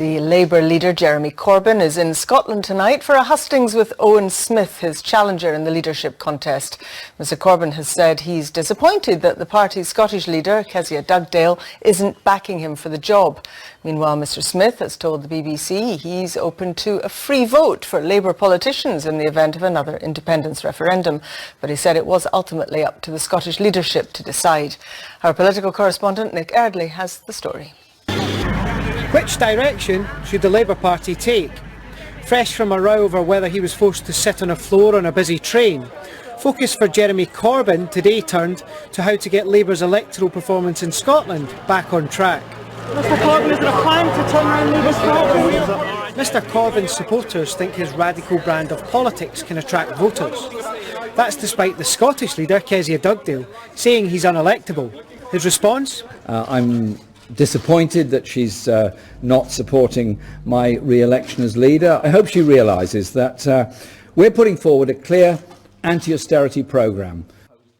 The Labour leader Jeremy Corbyn is in Scotland tonight for a hustings with Owen Smith, his challenger in the leadership contest. Mr Corbyn has said he's disappointed that the party's Scottish leader, Kezia Dugdale, isn't backing him for the job. Meanwhile, Mr Smith has told the BBC he's open to a free vote for Labour politicians in the event of another independence referendum. But he said it was ultimately up to the Scottish leadership to decide. Our political correspondent Nick Erdley has the story. Which direction should the Labour Party take? Fresh from a row over whether he was forced to sit on a floor on a busy train, focus for Jeremy Corbyn today turned to how to get Labour's electoral performance in Scotland back on track. Mr Corbyn, is there a plan to turn around Labour's Scotland? Mr Corbyn's supporters think his radical brand of politics can attract voters. That's despite the Scottish leader, Kezia Dugdale, saying he's unelectable. His response? I'm disappointed that she's not supporting my re-election as leader. I hope she realises that we're putting forward a clear anti-austerity programme.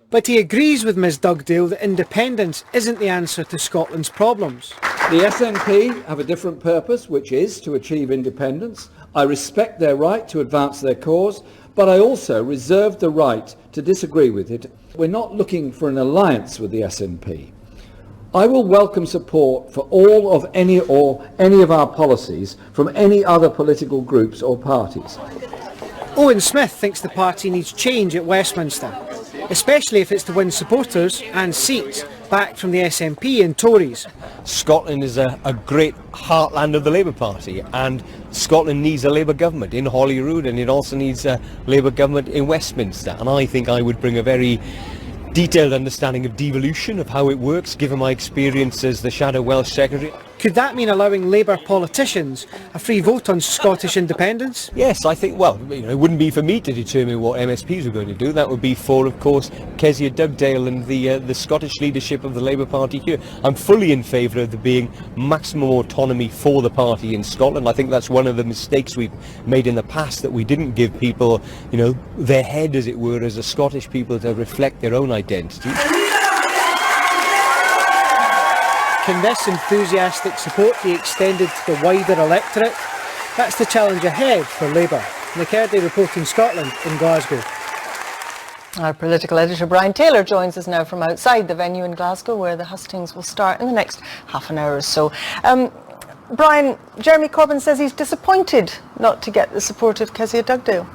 But he agrees with Ms Dugdale that independence isn't the answer to Scotland's problems. The SNP have a different purpose, which is to achieve independence. I respect their right to advance their cause, but I also reserve the right to disagree with it. We're not looking for an alliance with the SNP. I will welcome support for all of any of our policies from any other political groups or parties. Owen Smith thinks the party needs change at Westminster, especially if it's to win supporters and seats back from the SNP and Tories. Scotland is a great heartland of the Labour Party, and Scotland needs a Labour government in Holyrood, and it also needs a Labour government in Westminster. And I think I would bring a very detailed understanding of devolution, of how it works, given my experience as the Shadow Welsh Secretary. Could that mean allowing Labour politicians a free vote on Scottish independence? Yes, I think, well, it wouldn't be for me to determine what MSPs are going to do. That would be for, of course, Kezia Dugdale and the Scottish leadership of the Labour Party here. I'm fully in favour of there being maximum autonomy for the party in Scotland. I think that's one of the mistakes we've made in the past, that we didn't give people, their head, as it were, as a Scottish people to reflect their own identity. Can this enthusiastic support be extended to the wider electorate? That's the challenge ahead for Labour. Nick Erdley reporting Scotland in Glasgow. Our political editor Brian Taylor joins us now from outside the venue in Glasgow, where the hustings will start in the next half an hour or so. Brian, Jeremy Corbyn says he's disappointed not to get the support of Kezia Dugdale.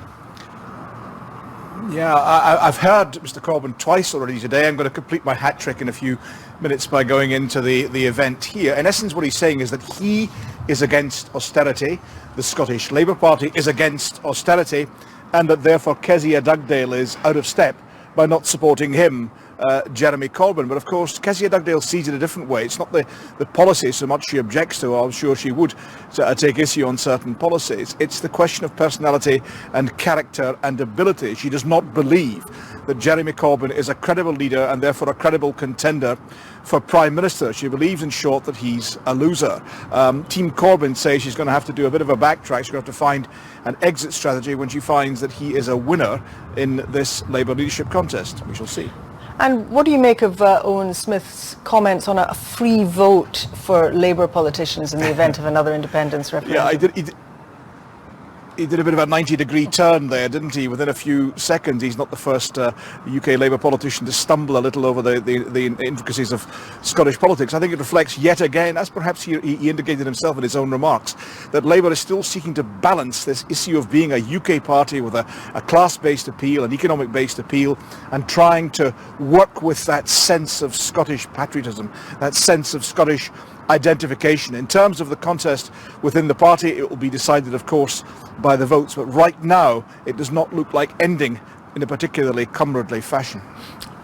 Yeah, I've heard Mr Corbyn twice already today. I'm going to complete my hat trick in a few minutes by going into the event here. In essence, what he's saying is that he is against austerity, the Scottish Labour Party is against austerity, and that therefore Kezia Dugdale is out of step by not supporting him, Jeremy Corbyn. But of course, Kezia Dugdale sees it a different way. It's not the policy so much she objects to. I'm sure she would take issue on certain policies. It's the question of personality and character and ability. She does not believe that Jeremy Corbyn is a credible leader and therefore a credible contender for Prime Minister. She believes, in short, that he's a loser. Team Corbyn says she's going to have to do a bit of a backtrack. She's going to have to find an exit strategy when she finds that he is a winner in this Labour leadership contest. We shall see. And what do you make of Owen Smith's comments on a free vote for Labour politicians in the event of another independence referendum? Yeah, he did a bit of a 90-degree turn there, didn't he? Within a few seconds, he's not the first UK Labour politician to stumble a little over the intricacies of Scottish politics. I think it reflects yet again, as perhaps he indicated himself in his own remarks, that Labour is still seeking to balance this issue of being a UK party with a class-based appeal, an economic-based appeal, and trying to work with that sense of Scottish patriotism, that sense of Scottish identification. In terms of the contest within the party, it will be decided, of course, by the votes, but right now it does not look like ending in a particularly comradely fashion.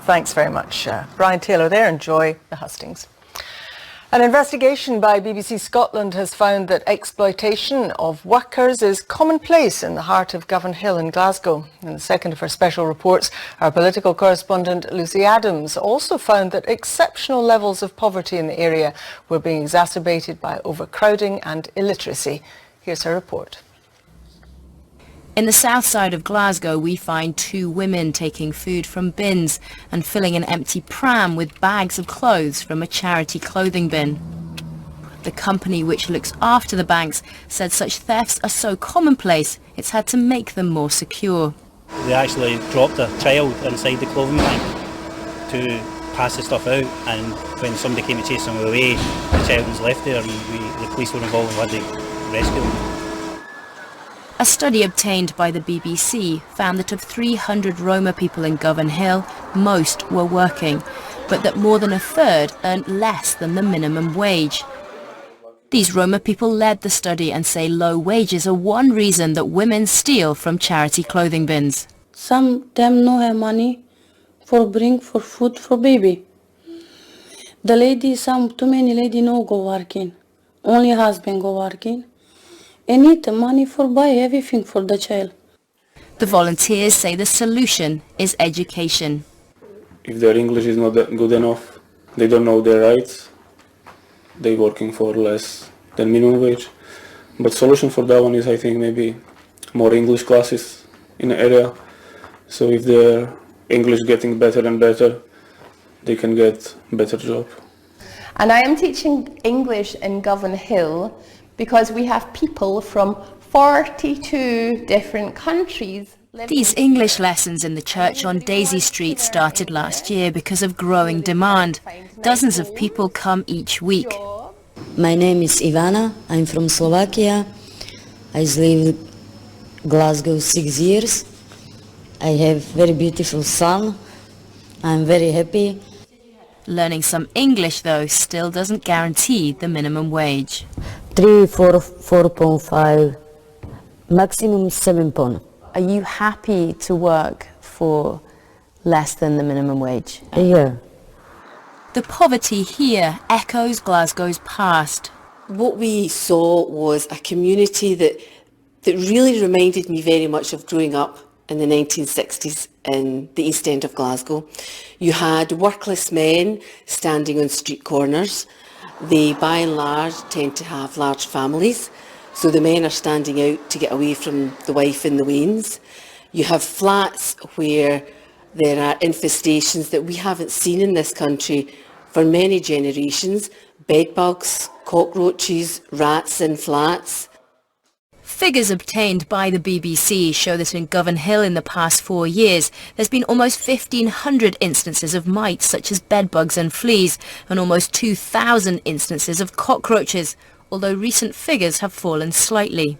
Thanks very much, Brian Taylor there. Enjoy the hustings. An investigation by BBC Scotland has found that exploitation of workers is commonplace in the heart of Govan Hill in Glasgow. In the second of her special reports, our political correspondent Lucy Adams also found that exceptional levels of poverty in the area were being exacerbated by overcrowding and illiteracy. Here's her report. In the south side of Glasgow, we find two women taking food from bins and filling an empty pram with bags of clothes from a charity clothing bin. The company which looks after the banks said such thefts are so commonplace it's had to make them more secure. They actually dropped a child inside the clothing bank to pass the stuff out, and when somebody came to chase them away, the child was left there and the police were involved and had to rescue them. A study obtained by the BBC found that of 300 Roma people in Govan Hill, most were working, but that more than a third earned less than the minimum wage. These Roma people led the study and say low wages are one reason that women steal from charity clothing bins. Some them no have money for food for baby. The lady, too many lady no go working. Only husband go working. And need the money for buy everything for the child. The volunteers say the solution is education. If their English is not that good enough, they don't know their rights, they're working for less than minimum wage. But solution for that one is, I think, maybe more English classes in the area. So if their English getting better and better, they can get better job. And I am teaching English in Govan Hill because we have people from 42 different countries. These English lessons in the church on Daisy Street started last year because of growing demand. Dozens of people come each week. My name is Ivana. I'm from Slovakia. I live in Glasgow 6 years. I have very beautiful son. I'm very happy. Learning some English, though, still doesn't guarantee the minimum wage. 3, 4, 4.5, maximum 7 pound. Are you happy to work for less than the minimum wage? Yeah. The poverty here echoes Glasgow's past. What we saw was a community that really reminded me very much of growing up in the 1960s in the East End of Glasgow. You had workless men standing on street corners. They, by and large, tend to have large families, so the men are standing out to get away from the wife and the wains. You have flats where there are infestations that we haven't seen in this country for many generations. Bedbugs, cockroaches, rats in flats. Figures obtained by the BBC show that in Govan Hill in the past 4 years, there's been almost 1,500 instances of mites such as bedbugs and fleas, and almost 2,000 instances of cockroaches, although recent figures have fallen slightly.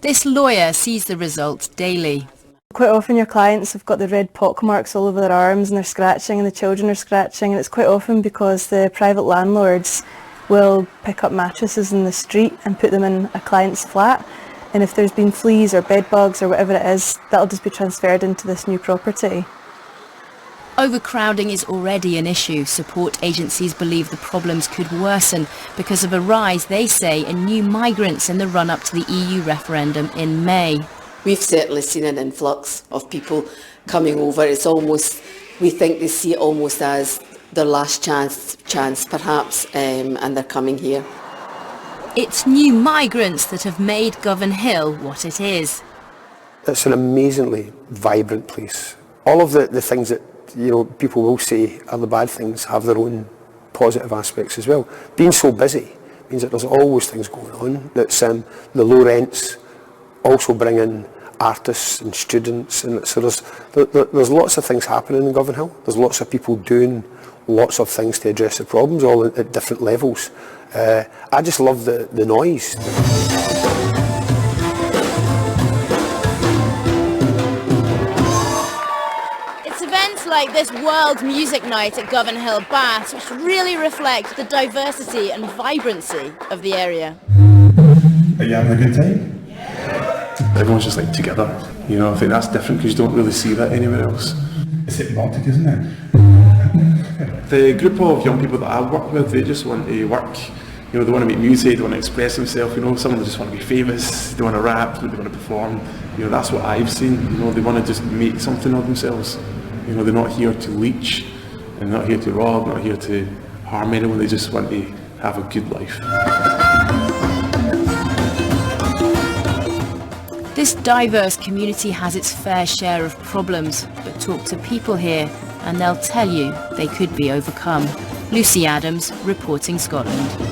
This lawyer sees the results daily. Quite often your clients have got the red pock marks all over their arms and they're scratching and the children are scratching, and it's quite often because the private landlords will pick up mattresses in the street and put them in a client's flat. And if there's been fleas or bed bugs or whatever it is, that'll just be transferred into this new property. Overcrowding is already an issue. Support agencies believe the problems could worsen because of a rise, they say, in new migrants in the run-up to the EU referendum in May. We've certainly seen an influx of people coming over. It's almost, we think they see it almost as their last chance perhaps, and they're coming here. It's new migrants that have made Govan Hill what it is. It's an amazingly vibrant place. All of the things that people will say are the bad things have their own positive aspects as well. Being so busy means that there's always things going on. That's the low rents also bring in artists and students, and so there's lots of things happening in Govan Hill. There's lots of people doing lots of things to address the problems, all at different levels. I just love the noise. It's events like this World Music Night at Govan Hill Baths which really reflect the diversity and vibrancy of the area. Are you having a good time? Everyone's just like together, I think that's different because you don't really see that anywhere else. It's hypnotic, isn't it? The group of young people that I work with, they just want to work, they want to make music, they want to express themselves, some of them just want to be famous, they want to rap, they want to perform, that's what I've seen, they want to just make something of themselves, they're not here to leech, they're not here to rob, not here to harm anyone, they just want to have a good life. This diverse community has its fair share of problems, but talk to people here and they'll tell you they could be overcome. Lucy Adams, reporting Scotland.